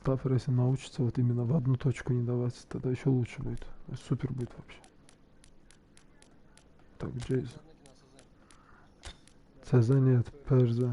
Стаффер, если научится вот именно в одну точку не давать, тогда еще лучше будет. Супер будет вообще. Так, Джейсон. ЦЗ нет, ПРЗ.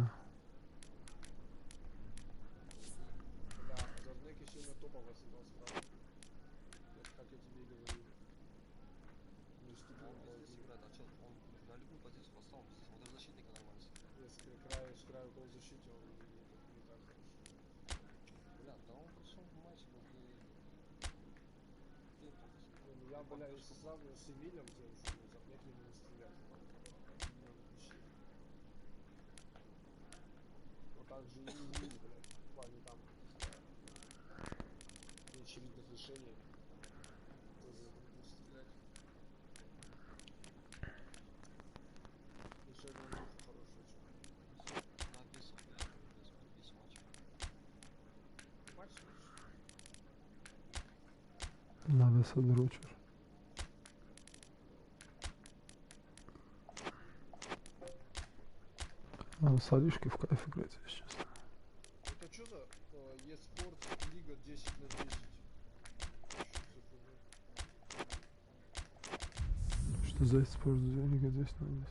Надо содрочер. Надо с Алишкой в кайф играть, если честно. Это что за eSport Лига 10/10? Что за спорт Лига 10/10?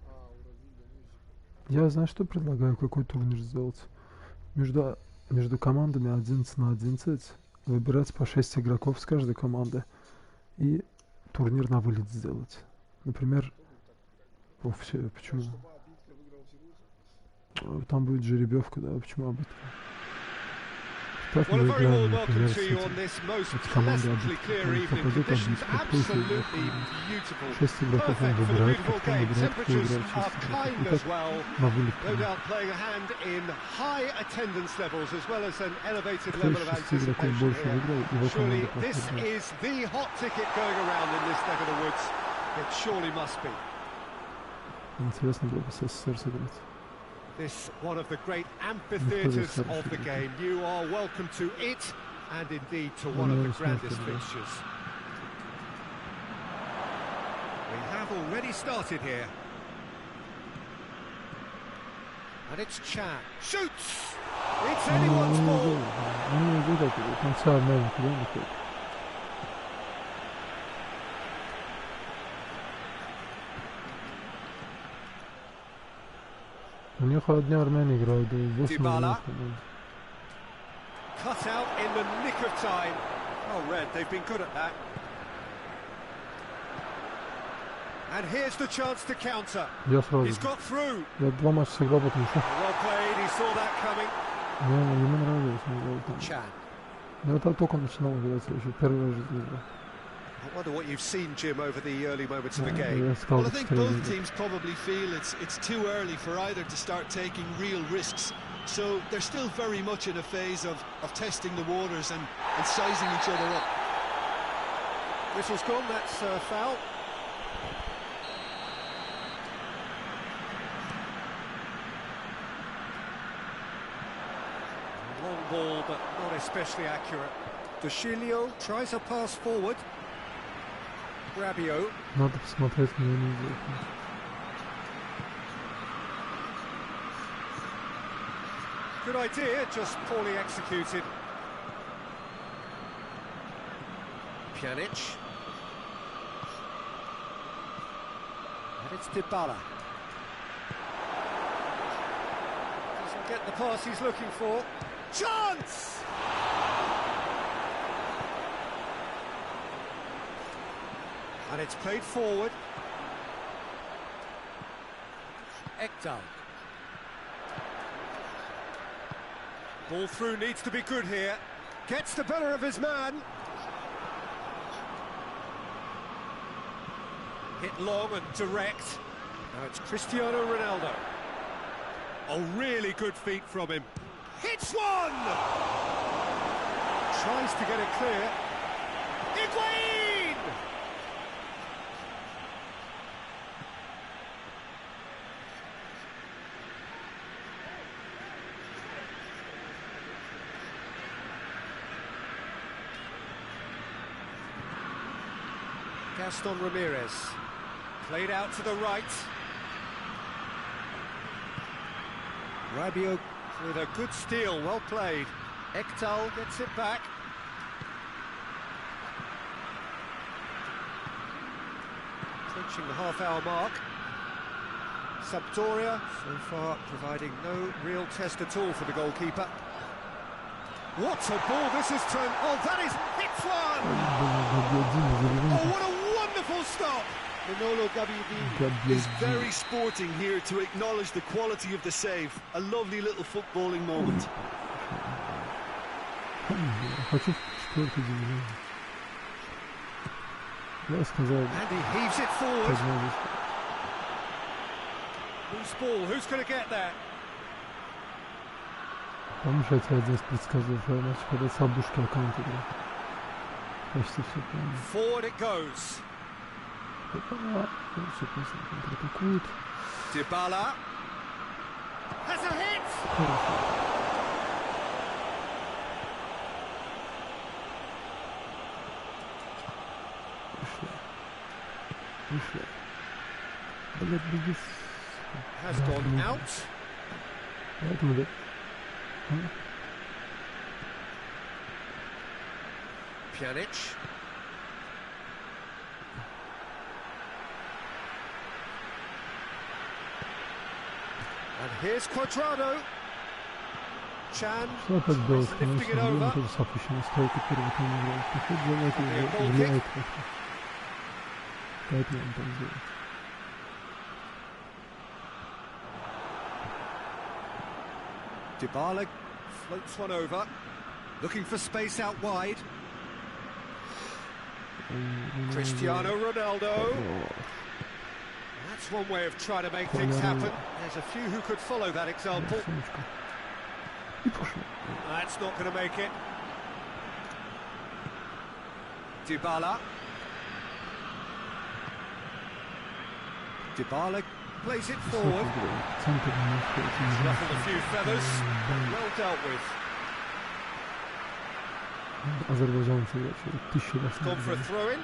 Уровень Я, знаешь, что предлагаю? Какой турнир сделать? Между командами 11 на 11 выбирать по 6 игроков с каждой команды и турнир на вылет сделать. Например, все, почему? Там будет жеребьевка, да, почему об этом? Так мы играем, например, с командой обидки. Попадет обидка, пусть играет. 6 игроков он выбирает, потом выбирает, кто играет 6 игроков. И так на вылет. Кто из 6 игроков больше выиграл, его команда проходит. Интересно было бы с СССР сыграть. This one of the great amphitheatres of the game. You are welcome to it, and indeed to one of the grandest fixtures. We have already started here. And it's Chan. Shoots! It's anyone's ball. У них одни армяне играют, да, 8 Dybala. Cut out in the nick of time. Oh, Red, they've been good at that. And here's the chance to counter. He's got through. Я 2 матча сыграл, потому что... Well played, he saw that coming. Ему нравилось. Chan. Я вот только начинал играть, еще первый раз играл. I wonder what you've seen, Jim, over the early moments of the game. Well, I think both teams probably feel it's too early for either to start taking real risks. So they're still very much in a phase of testing the waters and sizing each other up. Whistle's gone, that's foul. Long ball, but not especially accurate. Dushilio tries a pass forward. Rabiot. Надо посмотреть на него. Good idea, just poorly executed. Pjanic. And it's Dybala. Doesn't get the pass he's looking for. Chance! And it's played forward. Ekdal. Ball through needs to be good here. Gets the better of his man. Hit long and direct. Now it's Cristiano Ronaldo. Oh, really good feet from him. Hits one! Tries to get it clear. Higuain! Gaston Ramirez. Played out to the right. Rabiot with a good steal, well played. Ekdal gets it back. Approaching the half-hour mark. Sampdoria, so far, providing no real test at all for the goalkeeper. What a ball this has turned... Oh, that is... Hits one! Oh, what a wonderful stop! Manolo Gabbiadini is very sporting here to acknowledge the quality of the save. A lovely little footballing moment. And he heaves it forward. Loose ball, who's going to get there? Forward it goes. Dybala has a hit. Has gone out. Pjanic. And here's Cuadrado. Chan lifting it over. Dybala floats one over, looking for space out wide. Cristiano Ronaldo. That's one way of trying to make things happen. There's a few who could follow that example. That's not going to make it. Dybala. Dybala plays it forward. Ruffled a few feathers. Well dealt with. Gone for a throw-in.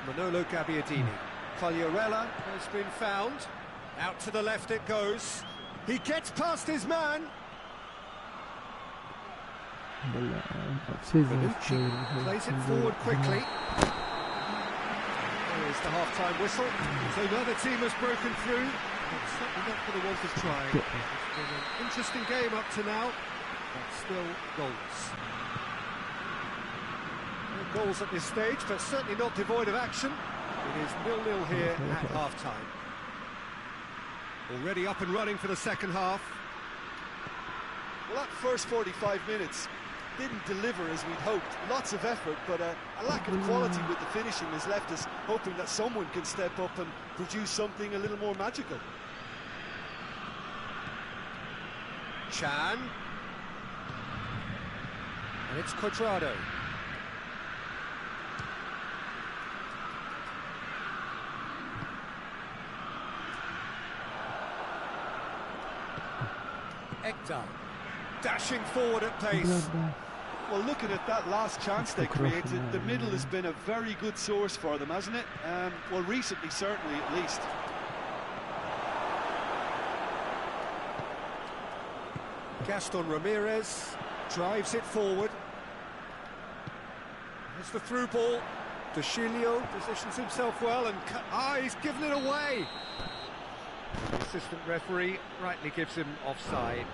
Manolo Gabbiadini. Quagliarella has been found. Out to the left it goes. He gets past his man. Bonucci plays it forward quickly. There is the half-time whistle. So another team has broken through. It's certainly not for the want of trying. It's been an interesting game up to now, but still goals. No goals at this stage, but certainly not devoid of action. It is 0-0 here at half-time. Already up and running for the second half. Well, that first 45 minutes didn't deliver as we'd hoped. Lots of effort, but a lack of quality with the finishing has left us hoping that someone can step up and produce something a little more magical. Chan. And it's Cuadrado. Ekdal. Dashing forward at pace. Well, looking at that last chance they created, the middle has been a very good source for them, hasn't it? Well, recently, certainly, at least. Gaston Ramirez drives it forward. There's the through ball. De Chilio positions himself well and... he's given it away! The assistant referee rightly gives him offside.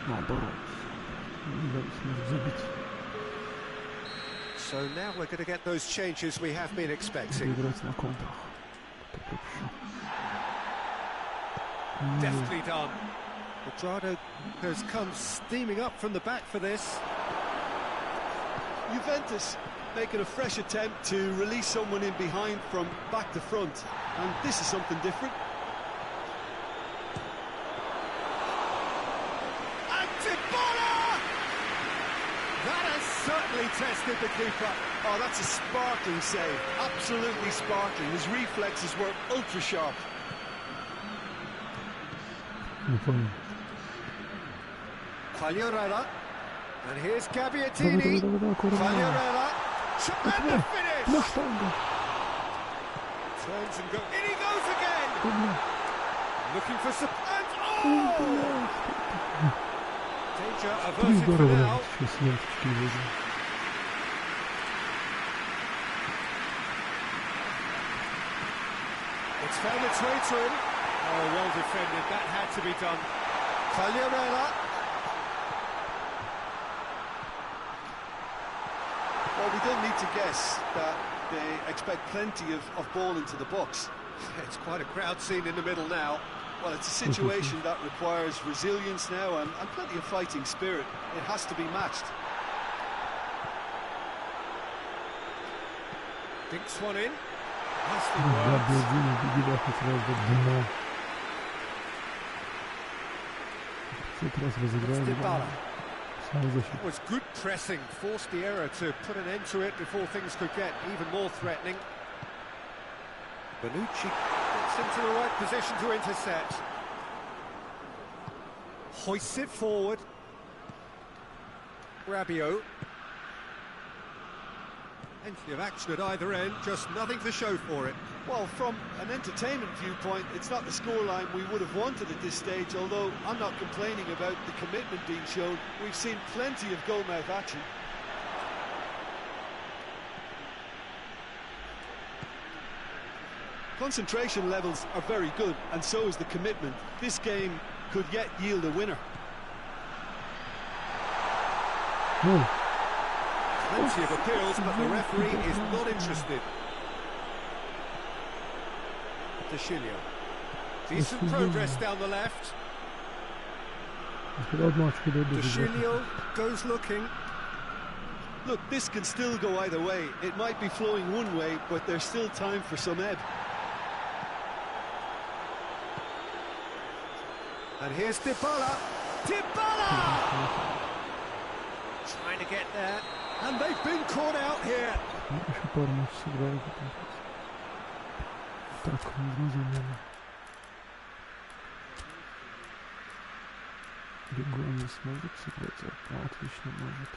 Наоборот. Забить. So now we're going to get those changes we have been expecting. Играть на контрах. Deftly done. Quadrado has come steaming up from the back for this. Juventus making a fresh attempt to release someone in behind from back to front, and this is something different. And Dybala! That has certainly tested the keeper. Oh, that's a sparkling save, absolutely sparkling. His reflexes were ultra sharp. Quagliarella, and here's Gabbiadini. Quagliarella, and the finish! Turns and goes, in he goes again! Looking for support, and danger averted for now. It's found its way to him. Oh, well defended, that had to be done. Quagliarella. Well, we don't need to guess that they expect plenty of ball into the box. It's quite a crowd scene in the middle now. Well, it's a situation that requires resilience now and plenty of fighting spirit. It has to be matched. Dinks one in. Nicely worked. Dybala. It was good pressing, forced the error to put an end to it before things could get even more threatening. Bonucci gets into the right position to intercept. Hoists it forward. Rabiot. Plenty of action at either end, just nothing to show for it. Well, from an entertainment viewpoint, it's not the scoreline we would have wanted at this stage, although I'm not complaining about the commitment being shown. We've seen plenty of goal-mouth action. Concentration levels are very good, and so is the commitment. This game could yet yield a winner. Plenty of appeals, but the referee is not interested. Deschilio. Decent progress down the left. Deschilio goes looking. Look, this can still go either way. It might be flowing one way, but there's still time for some ebb. And here's Dybala. Dybala! Trying to get there. And they've been caught out here. Регон не сможет сыграть, отлично может.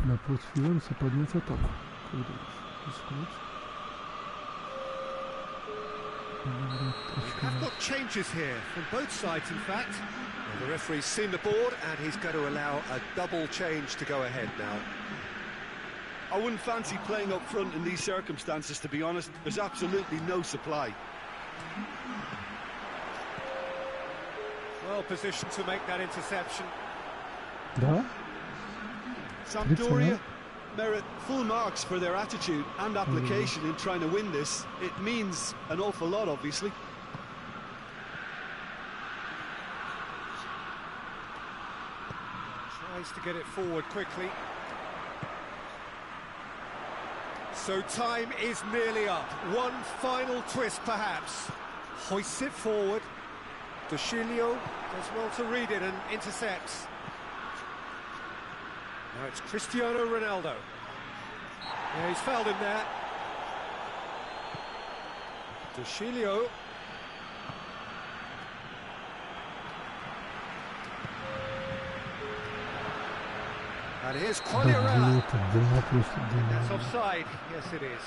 Для против Ювентуса поднять атаку. Когда We have got changes here from both sides, in fact. Well, the referee's seen the board and he's going to allow a double change to go ahead now. I wouldn't fancy playing up front in these circumstances, to be honest. There's absolutely no supply. Well positioned to make that interception. Да? Sampdoria merit full marks for their attitude and application in trying to win this. It means an awful lot, obviously. Tries to get it forward quickly. So time is nearly up. One final twist, perhaps. Hoists it forward. Deschilio does well to read it and intercepts. Now it's Cristiano Ronaldo. Yeah, he's fouled him there. Deschilio. And here's Quagliarella. That's offside. Yes, it is.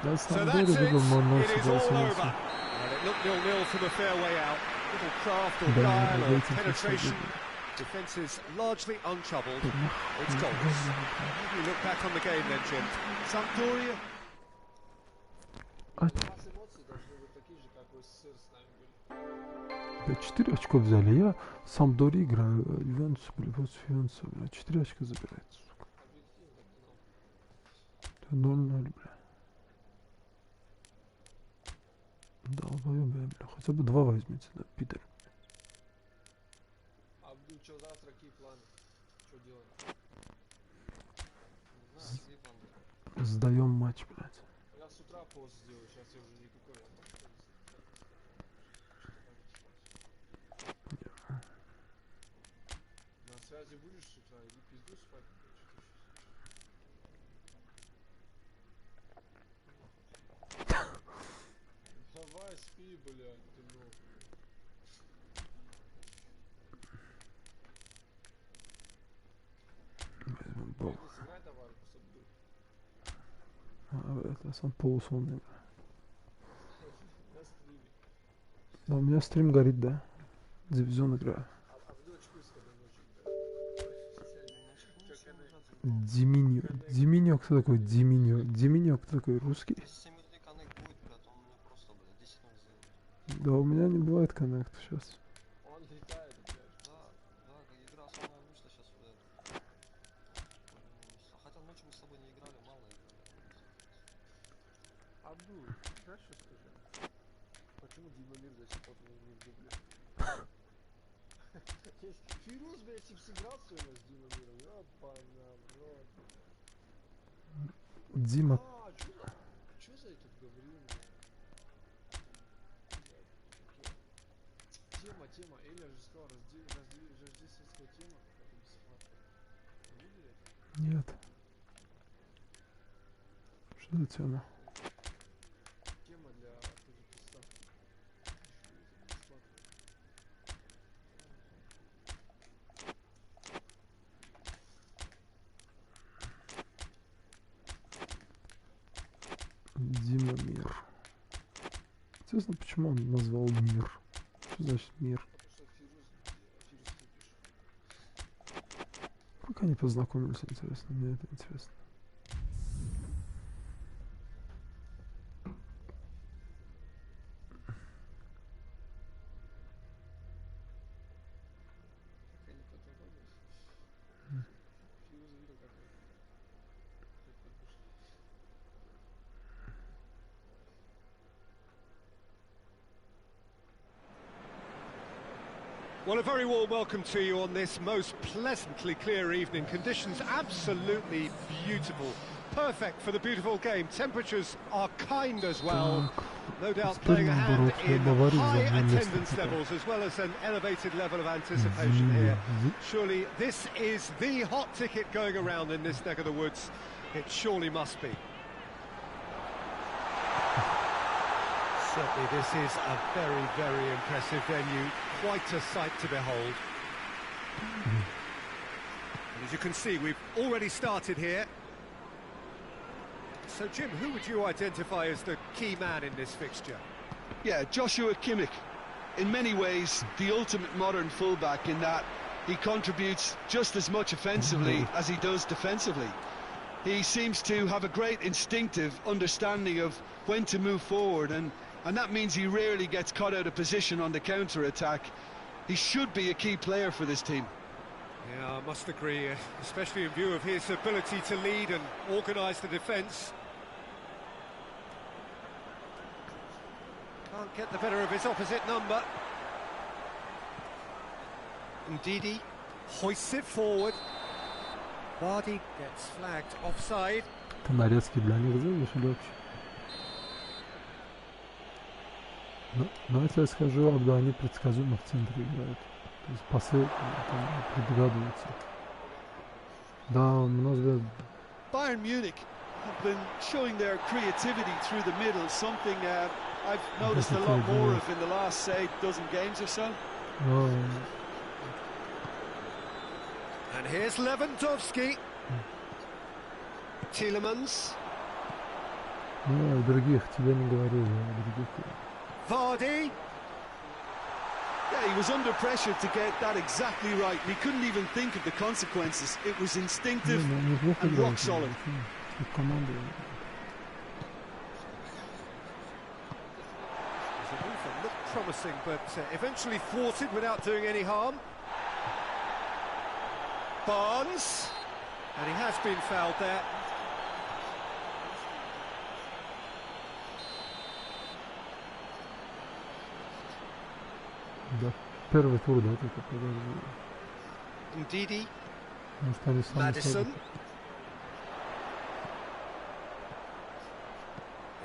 Да, So Самдори that's it. был 0-0 It is all согласился. over. And it looked 0-0 from a fair way out. Little craft or Да, guile or рейтинг penetration. высокий. Defence is largely untroubled. Да, It's goals. How do you look back on the game then, Jim? Sampdoria. А, да, 4 очко взяли. Я Самдори играю, Ювентус, против Ювентуса, бля, 4 очка забирает, сука. 0-0, бля. Долбоёб, бля, хотя бы 2 возьмите, да, пидор. Абдул, что завтра, какие планы? Что делаем? Сдаем матч, блядь. Я с утра пост сделаю, сейчас я уже никакой. На связи будешь с утра? Иди пизду спать. Давай спи, блядь, ты ну. Бог. Сыграй давай, с Абдул. Это сам полусонный, бля. На стриме. Да, у меня стрим горит, да. Дивизион играю. Абдул очкусь, когда ночью. Диминьо. Диминьо, кто такой Диминьо? Диминьо, кто такой? Русский? Да, у меня не бывает коннект сейчас. Он летает, блядь. игра самая обычная сейчас в эту. Хотя ночью мы с тобой не играли, мало играли. Абдул, знаешь, что скажи? Почему Дима Мир до сих пор не влюблен? Фирус, блядь, типа сыграл сегодня с Дима Миром, ёпана, в рот. Дима. Чё за этот Гаврил, Тема, Эля же сказал, рождественская тема, какая-то бесплатная. Вы видели это? Нет. Что за тема? Тема для тоже приставки. Бесплатная. Дима Мир. Интересно, почему он назвал Мир? Что значит Мир? Потому что Фирус пишет. Как они познакомились, интересно? Мне это интересно. Как они познакомились? Фирус видел, как это пошло. Well, a very warm welcome to you on this most pleasantly clear evening. Conditions absolutely beautiful. Perfect for the beautiful game. Temperatures are kind as well. No doubt playing a hand in high attendance levels as well as an elevated level of anticipation here. Surely this is the hot ticket going around in this neck of the woods. It surely must be. Certainly this is a very, very impressive venue. Quite a sight to behold. And as you can see, we've already started here. So, Jim, who would you identify as the key man in this fixture? Yeah, Joshua Kimmich. In many ways, the ultimate modern fullback in that he contributes just as much offensively as he does defensively. He seems to have a great instinctive understanding of when to move forward, and that means he rarely gets caught out of position on the counter-attack. He should be a key player for this team. Yeah, I must agree, especially in view of his ability to lead and organise the defence. Can't get the better of his opposite number. Ndidi hoists it forward. Vardy gets flagged offside. Ты нарезки для них делаешь или вообще? Но если я скажу, Абду, они предсказуемо в центре играют. То есть пасы там предугадываются. Да, на взгляд. Bayern Munich have been showing their creativity through the middle, something I've noticed a lot more of in the last, say, dozen games or so. And here's Lewandowski. Tielemans. Не, о других тебе не говорил, я о других. Vardy. Yeah, he was under pressure to get that exactly right. He couldn't even think of the consequences. It was instinctive Неплохо and rock играет. solid. Команда. The move that looked promising, but eventually thwarted without doing any harm. Barnes. And he has been fouled there. Да. Первый тур, да, только подожди. Ndidi. Может, они сами Maddison.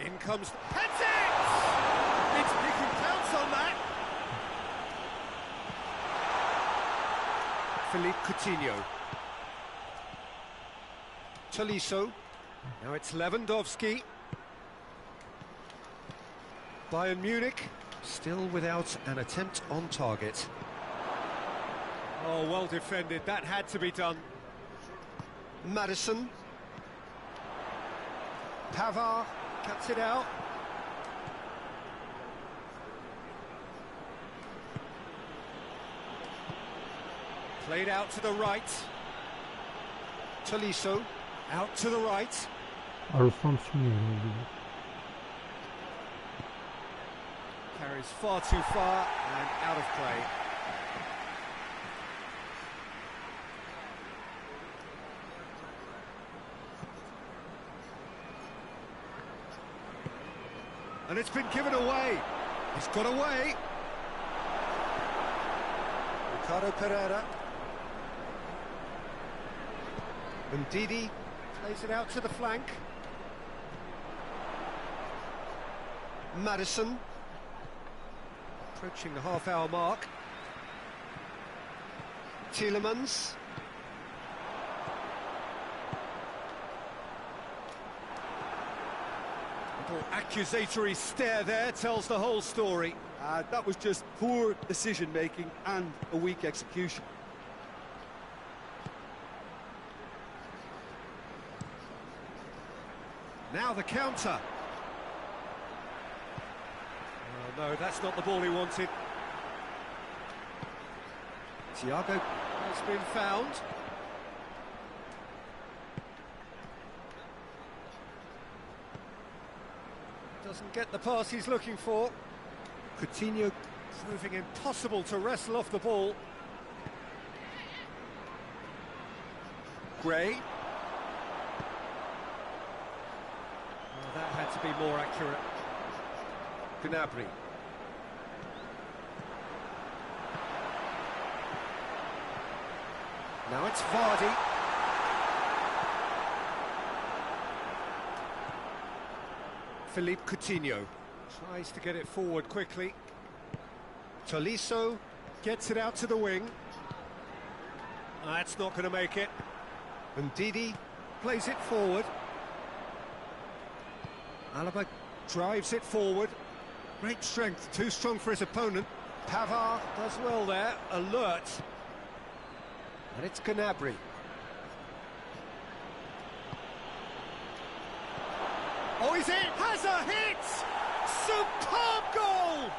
In comes Petit! He can pounce on that. Philippe Coutinho. Tolisso. Now it's Lewandowski. Bayern Munich still without an attempt on target. Oh, well defended. That had to be done. Maddison. Pavard cuts it out. Played out to the right. Tolisso out to the right. А Рустам почему не играл, видишь? Carries far too far and out of play. And it's been given away. It's got away. Ricardo Pereira. Ndidi plays it out to the flank. Maddison. Approaching the half-hour mark. Tielemans. Little accusatory stare there tells the whole story. That was just poor decision-making and a weak execution. Now the counter. Oh, no, that's not the ball he wanted. Thiago has been found. Doesn't get the pass he's looking for. Coutinho proving impossible to wrestle off the ball. Gray. Oh, that had to be more accurate. Gnabry. Now it's Vardy. Philippe Coutinho tries to get it forward quickly. Tolisso gets it out to the wing. That's not going to make it. Ndidi plays it forward. Alaba drives it forward. Great strength, too strong for his opponent. Pavard does well there, alert. And it's Gnabry. Oh, he's in! Has a hit! Superb goal!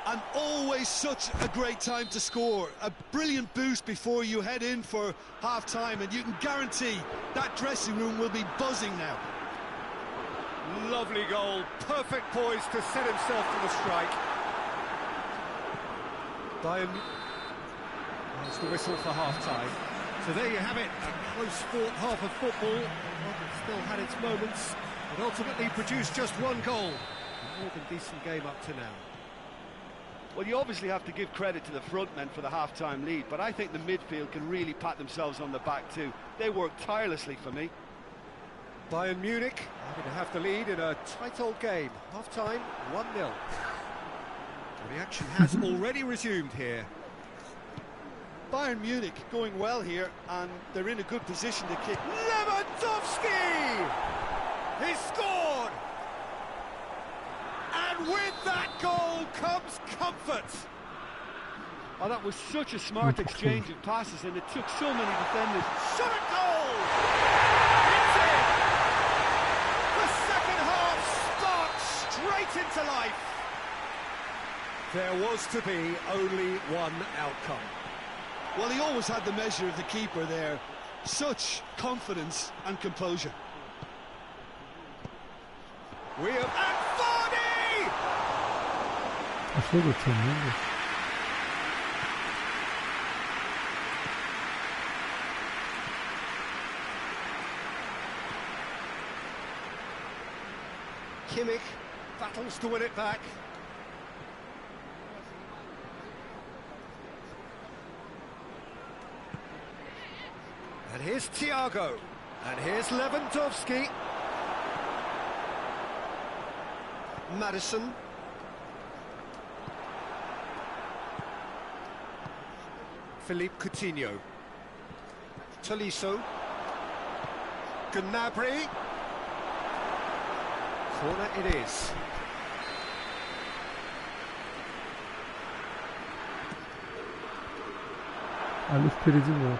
And always such a great time to score. A brilliant boost before you head in for half-time, and you can guarantee that dressing room will be buzzing now. Lovely goal, perfect poise to set himself to the strike. Bayern. That's the whistle for half-time. So there you have it, a close-fought half of football. Well, it still had its moments, but ultimately produced just one goal. A more than decent game up to now. Well, you obviously have to give credit to the front men for the half-time lead, but I think the midfield can really pat themselves on the back too. They worked tirelessly for me. Bayern Munich happy to have the lead in a tight old game. Half-time, 1-0. Well, the action has already resumed here. Bayern Munich going well here, and they're in a good position to kick. Lewandowski! He scored! And with that goal comes comfort. Oh, that was such a smart exchange of passes, and it took so many defenders. Shot at goal! It's in! The second half There was to be only one outcome. Well, he always had the measure of the keeper there. Such confidence and composure. We have Vardy! A что за цена? Kimmich battles to win it back. And here's Thiago. And here's Lewandowski. Maddison. Philippe Coutinho. Tolisso. Gnabry. Corner it is. Ali впереди меня.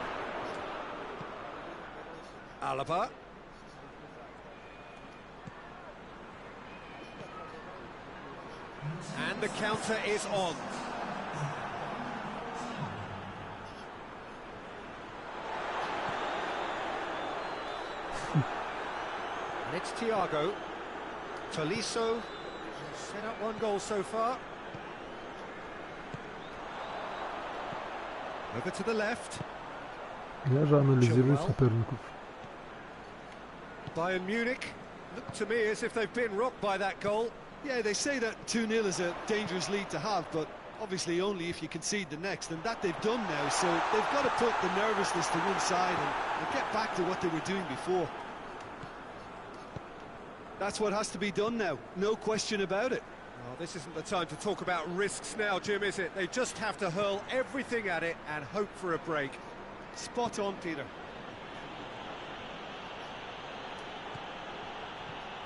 Alaba. And the counter is on. And it's Thiago. Tolisso set up one goal so far. Over to the left. Я же анализирую соперников. Bayern Munich look to me as if they've been rocked by that goal. Yeah, they say that 2-0 is a dangerous lead to have, but obviously only if you concede the next, and that they've done now, so they've got to put the nervousness to one side and get back to what they were doing before. That's what has to be done now, no question about it. Well, this isn't the time to talk about risks now, Jim, is it? They just have to hurl everything at it and hope for a break. Spot on, Peter.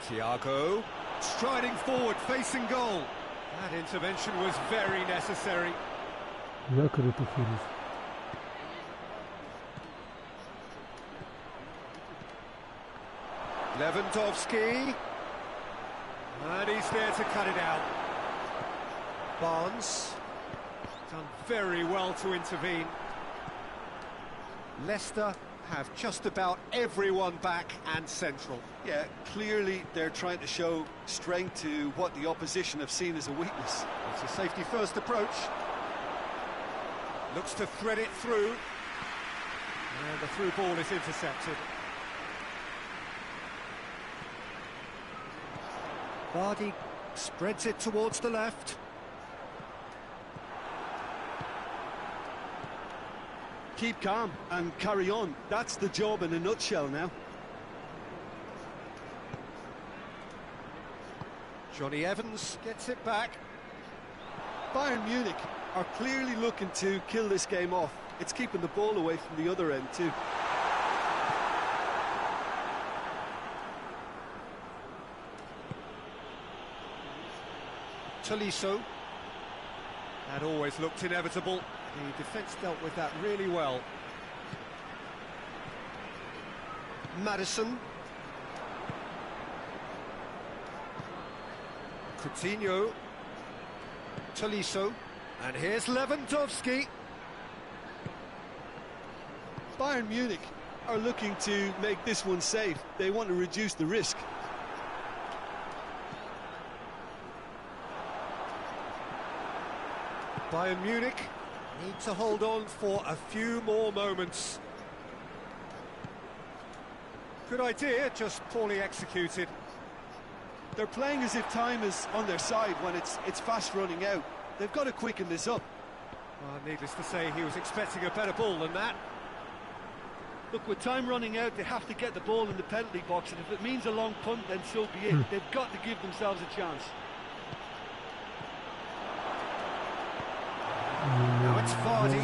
Thiago, striding forward, facing goal. That intervention was very necessary. Якорь это Ферис. Lewandowski. And he's there to cut it out. Barnes. Done very well to intervene. Leicester have just about everyone back and central. Yeah, clearly they're trying to show strength to what the opposition have seen as a weakness. It's a safety-first approach. Looks to thread it through. And the through ball is intercepted. Vardy spreads it towards the left. Keep calm and carry on. That's the job in a nutshell now. Johnny Evans gets it back. Bayern Munich are clearly looking to kill this game off. It's keeping the ball away from the other end too. Tolisso. That always looked inevitable. The defence dealt with that really well. Maddison. Coutinho. Tolisso. And here's Lewandowski. Bayern Munich are looking to make this one safe. They want to reduce the risk. Bayern Munich need to hold on for a few more moments. Good idea, just poorly executed. They're playing as if time is on their side when it's fast running out. They've got to quicken this up. Well, needless to say, he was expecting a better ball than that. Look, with time running out, they have to get the ball in the penalty box, and if it means a long punt, then so be it. They've got to give themselves a chance. Now it's Vardy.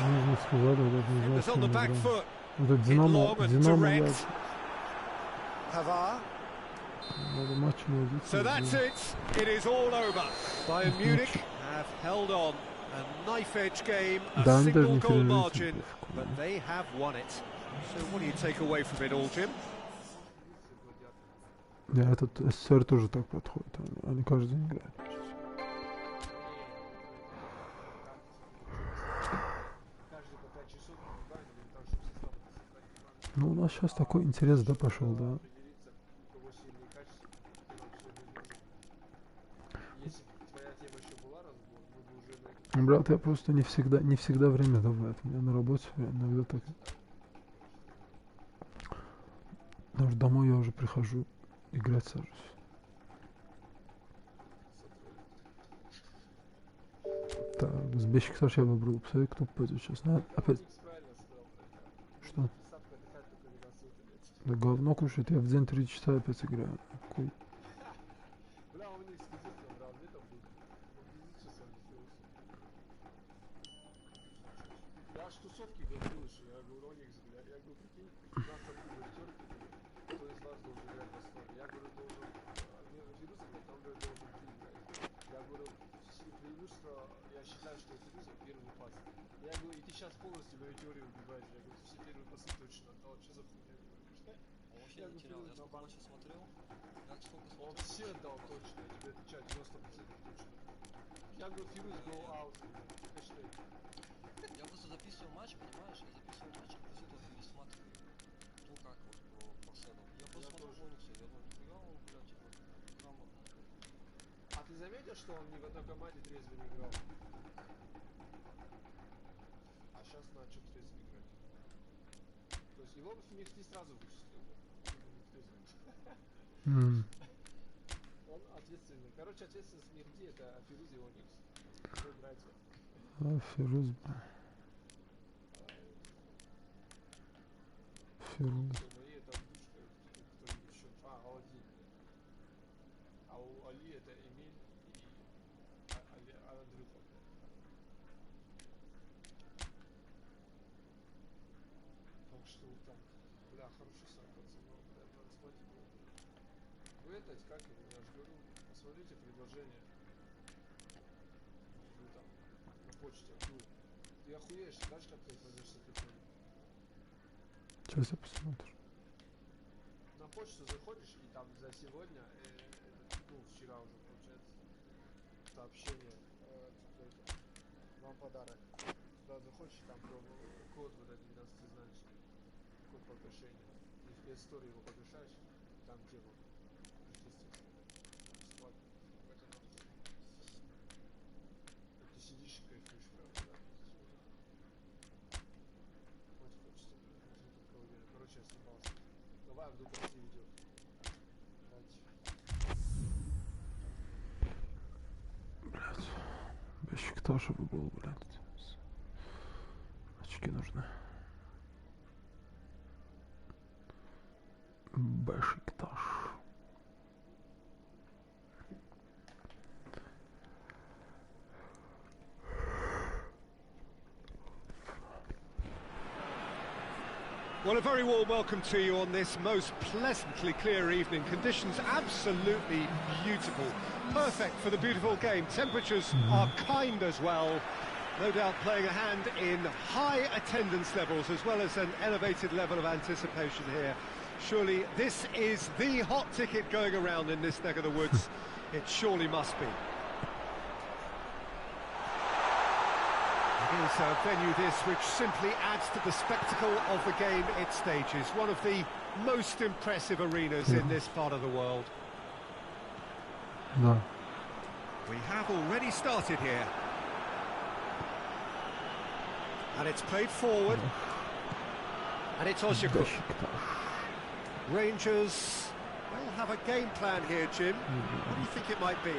It was on the back foot. Hit long and direct. Pavard. So that's it. It is all over. Bayern Munich have held on. A knife-edge game, a single goal margin, but they have won it. So what do you take away from it all, Jim? Да, этот СССР тоже так подходит. Они каждый день играют. Ну, у нас сейчас такой интерес, да, пошел, да. Определиться, у кого сильные качества, ты нам сегодня нужен. Если бы твоя тема еще была разбор, мы бы уже на этом... Брат, я просто не всегда время бывает. У меня на работе иногда так. Потому что домой я уже прихожу, играть сажусь. Так, с Бешикташ я выбрал. Посмотри, кто пойдет сейчас. Опять. Что? Да говно кушает, я в день 3 часа опять играю. Хуй. Бля, у них скидит, брал, где там будет? Часов я аж тусовки говорил, что я говорю, Оникс, бля, я говорю, прикинь, у нас там были актерки, кто из вас должен играть в основе? Я говорю, должен, Фируза, там должен ты играть. Я говорю, преимущество, я считаю, что Фируза первый пас. Я говорю, и ты сейчас полностью мою теорию убиваешь. Я говорю, все первые пасы точно отдал, что за хуйня? Он вообще не терял. Я сколько матчей смотрел? Он все отдал точно, я тебе отвечаю, 90% точно. Я говорю, Фирус go out, хэштег. Я просто записывал матч, понимаешь? Я записывал матч, и после этого пересматриваю. Ну как вот по седу. Я просто смотрел Оникса, я думаю, нифига он, блядь, типа, грамотно. А ты заметил, что он ни в одной команде трезво не играл? А сейчас начал трезво играть. То есть его бы не сразу вычислил. Он ответственный. Короче, ответственность Мехди это Фируз и Оникс. Вы братья. А, Фируз. Фируз. Мои это Душка, кто-нибудь еще. Аладдин. А у Али это Эмиль и Андрюха. Так что так. Бля, хороший сам пацан. Бля, надо смотреть. Вы это, как его, я же говорю, посмотрите предложение. Вы там на почте. Ты охуеешь, знаешь, как ты пойдешь с этой темой? Сейчас я посмотрю. На почту заходишь и там за сегодня, ну вчера уже получается, сообщение, вам подарок. Туда заходишь, там код вот этот 12-значный, код погашения. И в истории его погашаешь, там тема. Бесплатно. Ты сидишь и кайфуешь, правда, да? Хоть хочется, короче, я съебался. Давай, вдруг Россия идет. Блять. Бешикташа бы был, блядь. Очки нужны. Бешикташ. Well, a very warm welcome to you on this most pleasantly clear evening. Conditions absolutely beautiful. Perfect for the beautiful game. Temperatures are kind as well. No doubt playing a hand in high attendance levels as well as an elevated level of anticipation here. Surely this is the hot ticket going around in this neck of the woods. It surely must be. It is a venue this which simply adds to the spectacle of the game it stages. One of the most impressive arenas in this part of the world. No. We have already started here. And it's played forward. And it's Ozyakup. Rangers will have a game plan here, Jim. What do you think it might be?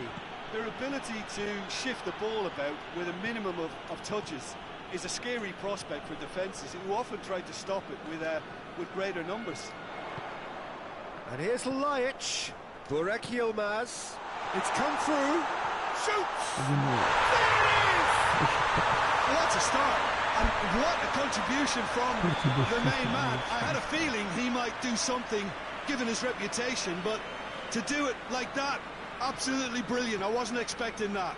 Their ability to shift the ball about with a minimum of touches is a scary prospect for defences who often try to stop it with greater numbers. And here's Laic, Burak Yilmaz. It's come through. Shoots! There it is! Well, that's a start. And what a contribution from the main man. I had a feeling he might do something given his reputation, but to do it like that, absolutely brilliant. I wasn't expecting that.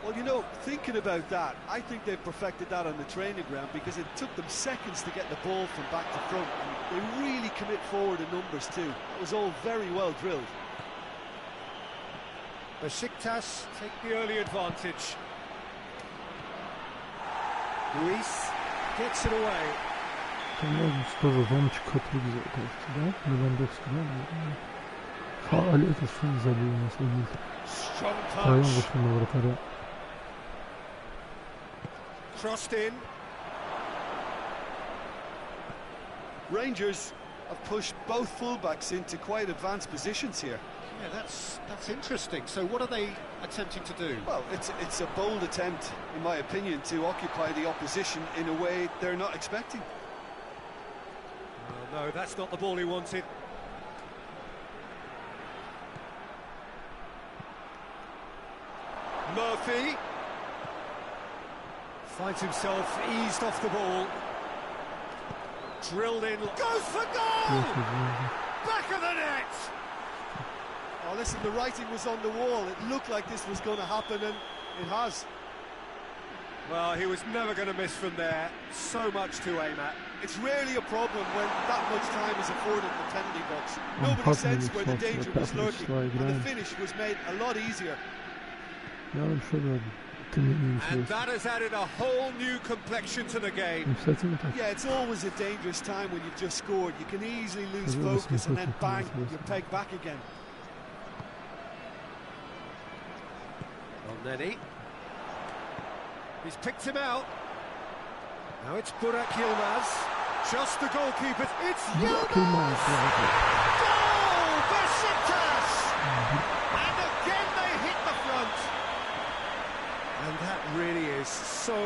Well, you know, thinking about that, I think they've perfected that on the training ground because it took them seconds to get the ball from back to front. And they really commit forward in numbers too. It was all very well drilled. Besiktas take the early advantage. Luis gets it away. Там тоже Ромчик hat-трик сделал, кажется, да? Левандовский, да? Это сын забил на свой. Втроем вышли на вратаря. Crossed in. Rangers have pushed both fullbacks into quite advanced positions here. Yeah, that's interesting. So what are they attempting to do? Well, it's a bold attempt, in my opinion, to occupy the opposition in a way they're not expecting. Oh, no, that's not the ball he wanted. Murphy finds himself eased off the ball. Drilled in, goes for goal! Back of the net! Oh, listen, the writing was on the wall. It looked like this was going to happen, and it has. Well, he was never going to miss from there. So much to aim at. It's rarely a problem when that much time is afforded in the penalty box. Nobody sensed where the danger was lurking, and the finish was made a lot easier. And that has added a whole new complexion to the game. Yeah, it's always a dangerous time when you've just scored. You can easily lose focus and then bang, you're pegged back again. Elneny. He's picked him out. Now it's Burak Yilmaz. Just the goalkeeper. It's Yilmaz! Goal! Besiktas! And again they hit the front. And that really is so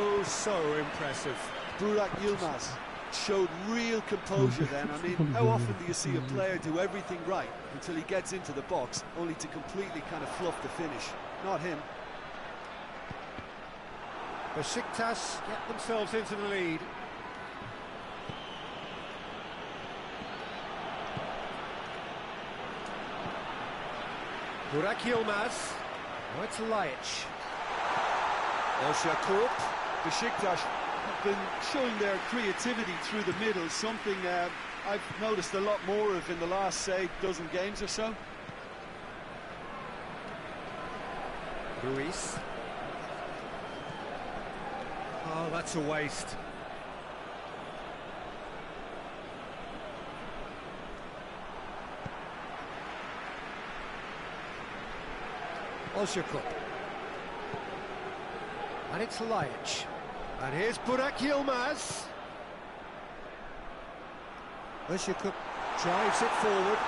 impressive. Burak Yilmaz showed real composure then. I mean, how often do you see a player do everything right until he gets into the box, only to completely kind of fluff the finish? Not him. Besiktas get themselves into the lead. Burak Yilmaz. Now it's Laic. Özyakup. Besiktas have been showing their creativity through the middle, something I've noticed a lot more of in the last, say, dozen games or so. Ruiz. Oh, that's a waste. Özyakup. And it's Laic. And here's Burak Yilmaz. Özyakup drives it forward.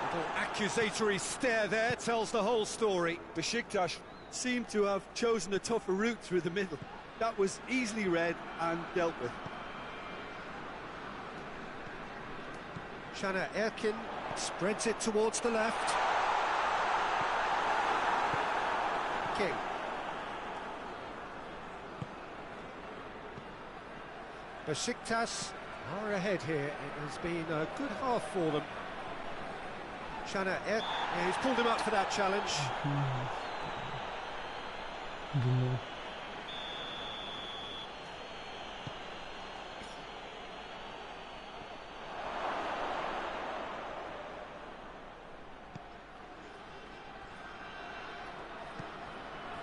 Little accusatory stare there tells the whole story. Besiktas seem to have chosen a tougher route through the middle. That was easily read and dealt with. Caner Erkin spreads it towards the left. King. Besiktas are ahead here. It has been a good half for them. Caner Erkin, he's pulled him up for that challenge.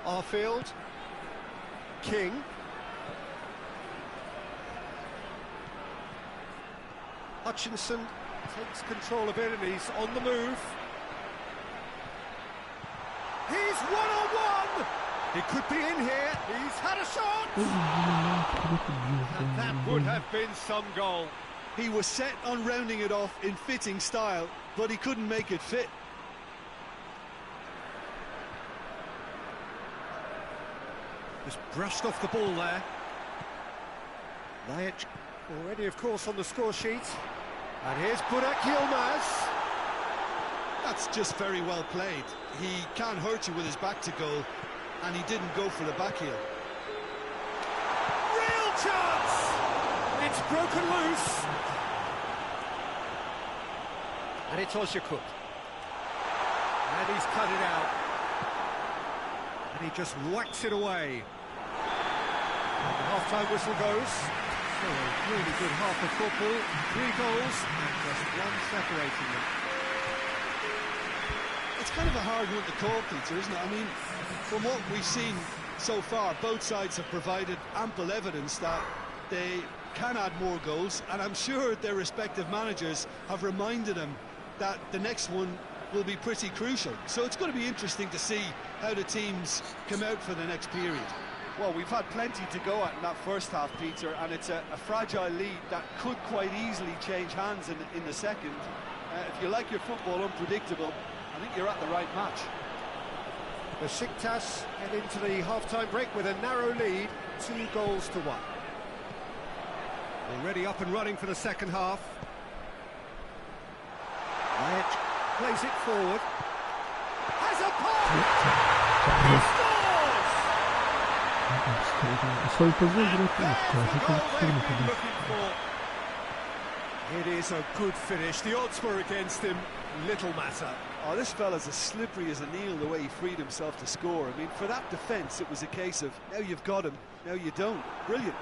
Arfield. King. Hutchinson takes control of it and he's on the move. He's one-on-one! He could be in here. He's had a shot! And that would have been some goal. He was set on rounding it off in fitting style, but he couldn't make it fit. Just brushed off the ball there. Laic already, of course, on the score sheet. And here's Burak Yilmaz. That's just very well played. He can't hurt you with his back to goal, and he didn't go for the back heel. Real chance! It's broken loose. And it's Özyakup. And he's cut it out. And he just whacks it away. And the half-time whistle goes. So a really good half of football. 3 goals and just one separating them. It's kind of a hard one to call, Peter, isn't it? I mean, from what we've seen so far, both sides have provided ample evidence that they can add more goals, and I'm sure their respective managers have reminded them that the next one will be pretty crucial. So it's going to be interesting to see how the teams come out for the next period. Well, we've had plenty to go at in that first half, Peter, and it's a fragile lead that could quite easily change hands in the second. If you like your football unpredictable, I think you're at the right match. Besiktas head into the half-time break with a narrow lead, 2-1. Already up and running for the second half. Wyatt plays it forward. Has a pass! He scores! It is a good finish. The odds were against him. Little matter. Oh, this fella's as slippery as a needle the way he freed himself to score. I mean, for that defence, it was a case of, now you've got him, now you don't. Brilliant.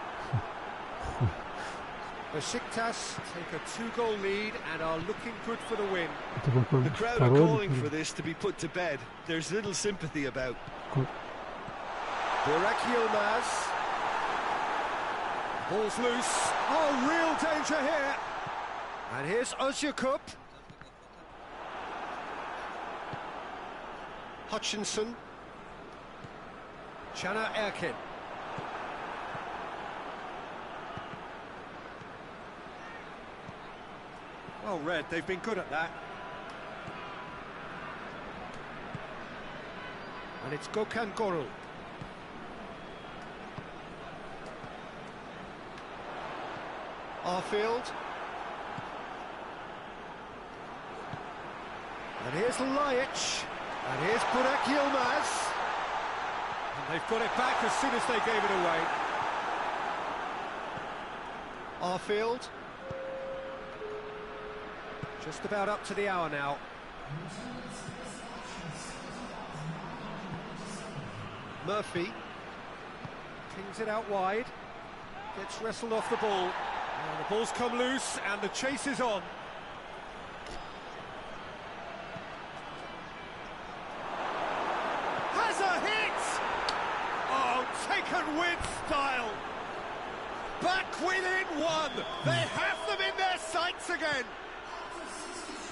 Besiktas take a 2-goal lead and are looking good for the win. The crowd are calling for this to be put to bed. There's little sympathy about. Burak Yilmaz. Ball's loose. Oh, real danger here. And here's Özyakup. Hutchinson. Caner Erkin. Well read, they've been good at that. And it's Gökhan Gürül. Arfield. And here's Ljajic. And here's Burak Yilmaz. And they've got it back as soon as they gave it away. Arfield. Just about up to the hour now. Murphy. Pings it out wide. Gets wrestled off the ball. And the ball's come loose and the chase is on. Has a hit! Oh, taken with style. Back within one. They have them in their sights again.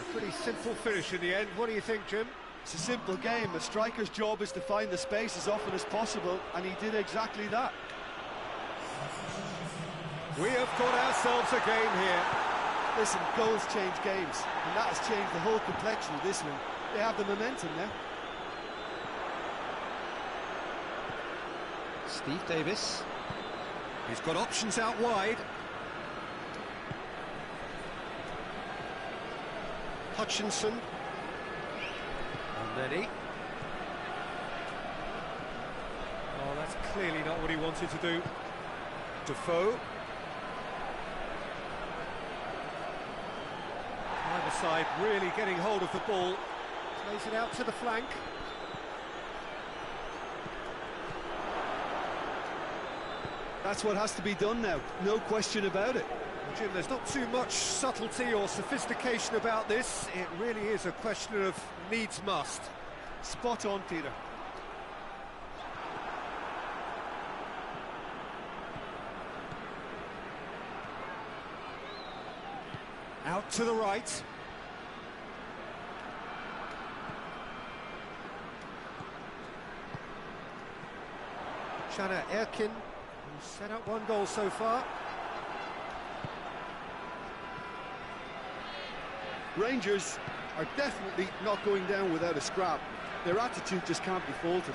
A pretty simple finish in the end. What do you think, Jim? It's a simple game. A striker's job is to find the space as often as possible, and he did exactly that. We have got ourselves a game here. Listen, goals change games, and that has changed the whole complexion of this one. They have the momentum now. Steve Davis. He's got options out wide. Hutchinson. And Nenny. Oh, that's clearly not what he wanted to do. Defoe. Either side really getting hold of the ball. Plays it out to the flank. That's what has to be done now, no question about it. Well, Jim, there's not too much subtlety or sophistication about this. It really is a question of needs must. Spot on, Peter. Out to the right. Caner Erkin, who's set up one goal so far. Rangers are definitely not going down without a scrap. Their attitude just can't be faulted.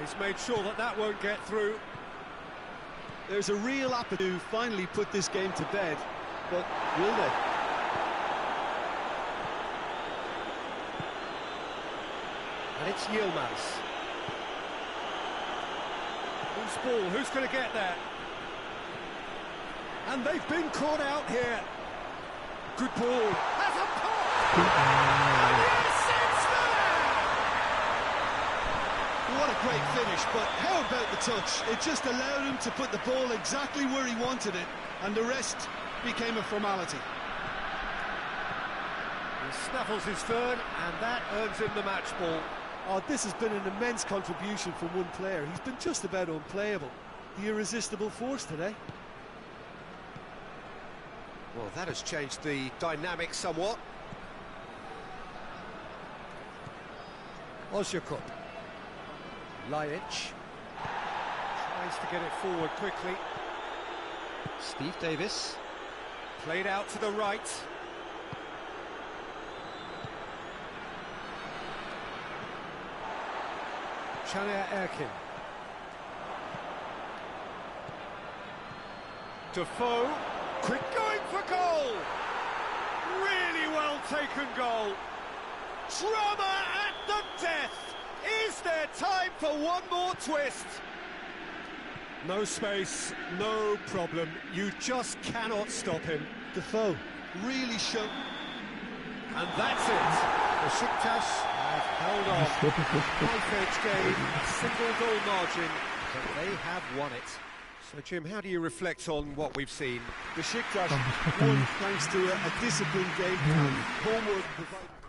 He's made sure that that won't get through. There's a real appetite to finally put this game to bed, but will they? And it's Yilmaz. Who's ball? Who's going to get there? And they've been caught out here. Good ball. Has a pop! And yes, it's there! What a great finish, but how about the touch? It just allowed him to put the ball exactly where he wanted it, and the rest became a formality. He snaffles his third, and that earns him the match ball. Oh, this has been an immense contribution from one player. He's been just about unplayable. The irresistible force today. Well, that has changed the dynamic somewhat. Ozyakup. Lajic tries to get it forward quickly. Steve Davis. Played out to the right. Caner Erkin. Defoe. Quick going for goal. Really well taken goal. Drama at the death. Is there time for one more twist? No space, no problem. You just cannot stop him. Defoe really showed. And that's it. Besiktas have held on. Knife-edge game, a single goal margin, but they have won it. So, Jim, how do you reflect on what we've seen? Besiktas won thanks to a disciplined game plan. Homework provided.